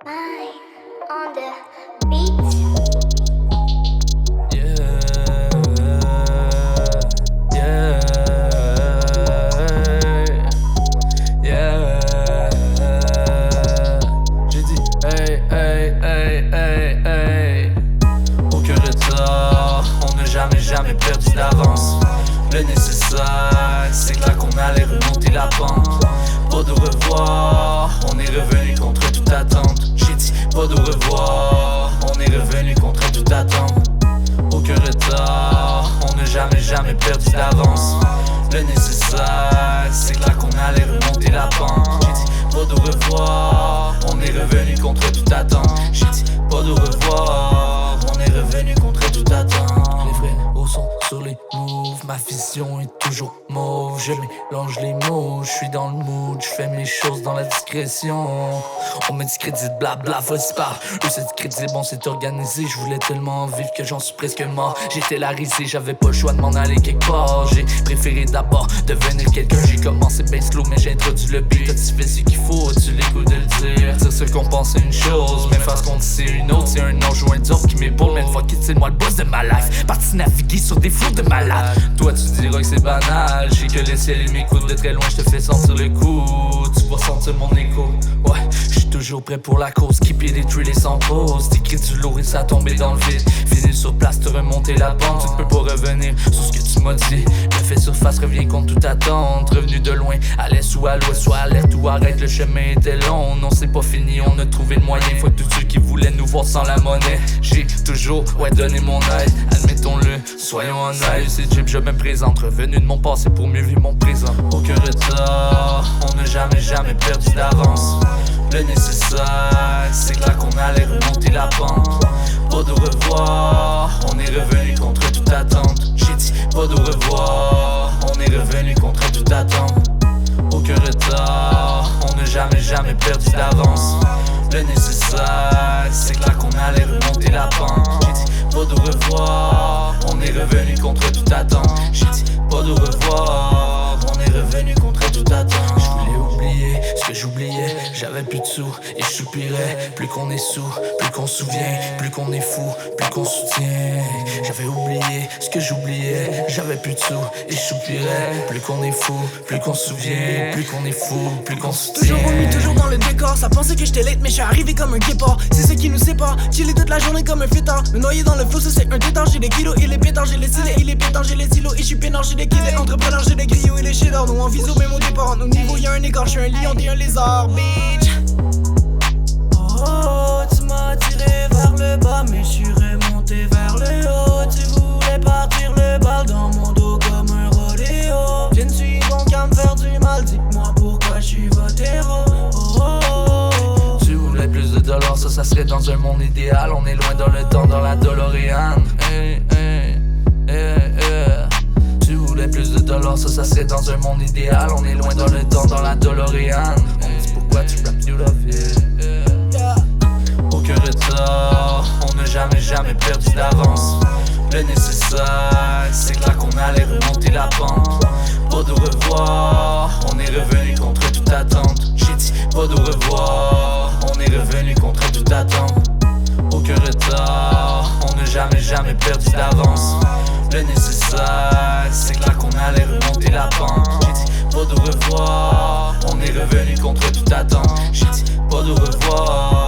Mine on the beat. J'ai dit hey. Aucun retard, on n'a jamais perdu d'avance. Le nécessaire, c'est que là qu'on allait remonter la pente. Pas de revoir, on est revenu contre toute attente. J'ai dit pas de revoir, on est revenu contre toute attente. Aucun retard, on n'a jamais perdu d'avance. Le nécessaire, c'est que là qu'on allait remonter la pente. J'ai dit pas de revoir, on est revenu contre toute attente. J'ai dit pas de revoir, on est revenu contre toute attente. Les vrais hauts sont sur les moves, ma vision est toujours mauve. Je mélange les mots, je suis dans le mood, je fais mes choses dans la discrétion. On me discrédite, blabla, vas-y parle. Eux c'est discrédité, bon c'est organisé. Je voulais tellement vivre que j'en suis presque mort. J'étais la risée, j'avais pas le choix de m'en aller quelque part. J'ai préféré d'abord devenir quelqu'un. J'ai commencé ben slow mais j'ai introduit le beat. Quand tu fais ce qu'il faut, tu l'écoutes de le dire. Dire ce qu'on pense c'est une chose, mais faire ce qu'on dit c'est une autre. C'est un ange ou un diable qui m'épaule. Mais fuck it, c'est moi le boss de ma life. Parti naviguer sur des flots de malade. Toi tu diras que c'est banal. J'ai que le ciel et m'écoute de très loin. Je te fais sentir le coup, tu vas sentir mon écho. Ouais, j'suis toujours prêt pour la cause. Keep it et sans pause. T'écris du lourd et ça tombé dans le vide. Fini sur place, te remonter la pente. Tu ne peux pas revenir sur ce que tu m'as dit. Le fait surface revient contre toute attente. Revenu de loin, à l'est ou à l'ouest, soit alerte ou arrête. Le chemin était long, non c'est pas fini. On a trouvé le moyen. Faut que tous ceux qui voulaient nous voir sans la monnaie. J'ai toujours, donné mon aide. Admettons-le, soyons honnêtes. C'est Jeep, je me présente. Revenu de mon passé pour mieux vivre mon présent. Aucun retard, on n'a jamais perdu d'avance. Le nécessaire, c'est que là qu'on allait remonter la pente. Pas de revoir, on est revenu contre toute attente. J'ai dit pas de revoir, on est revenu contre toute attente. Aucun retard, on n'a jamais perdu d'avance. Le nécessaire, c'est que là qu'on allait remonter la pente. J'ai dit pas de revoir, on est revenu contre toute attente. J'ai dit pas de revoir, on est revenu contre toute attente. Je voulais oublier ce que j'oubliais, j'avais plus de sous et je soupirais. Plus qu'on est sous, plus qu'on se souvient. Plus qu'on est fou, plus qu'on soutient. J'avais oublié ce que j'oubliais, j'avais plus de sous et je soupirais. Plus qu'on est fou, plus qu'on se souvient. Plus qu'on est fou, plus qu'on se soutient. Toujours remis, toujours dans le décor. Ça pensait que j'étais late, mais je suis arrivé comme un guépard. C'est ce qui nous sépare. Chiller toute la journée comme un fêtard. Me noyer dans le flot, ça c'est un détard. J'ai des kilos et les pétards, j'ai les cils et les pétards, j'ai les silos. Et je suis peinard, j'ai des kids et entrepreneurs, j'ai des griots et les cheddar. Nous en viso, même au départ. Au niveau y'a un écart, je suis un lion, t'es un lézard, bitch. Oh, tu m'as tiré vers le bas, mais je suis remonté vers le haut. Tu voulais partir le bal dans mon dos comme un rodéo. Je ne suis bon qu'à me faire du mal, dites-moi pourquoi je suis votre héros. Tu voulais plus de dollars, ça serait dans un monde idéal. On est loin dans le temps, dans la DeLorean. Tu voulais plus de dollars, ça serait dans un monde idéal. On est loin dans le temps, dans la DeLorean. On me dit pourquoi tu rappes you love it. Aucun retard, on n'a jamais perdu d'avance. Le nécessaire, c'est que là qu'on allait remonter la pente. Pas de revoir, on est revenu contre toute attente. J'ai dit pas de revoir, on est revenu contre toute attente. Aucun retard, on n'a jamais perdu d'avance. Le nécessaire, c'est que là qu'on allait remonter la pente. J'ai dit pas de revoir, on est revenu contre toute attente. J'ai dit pas de revoir.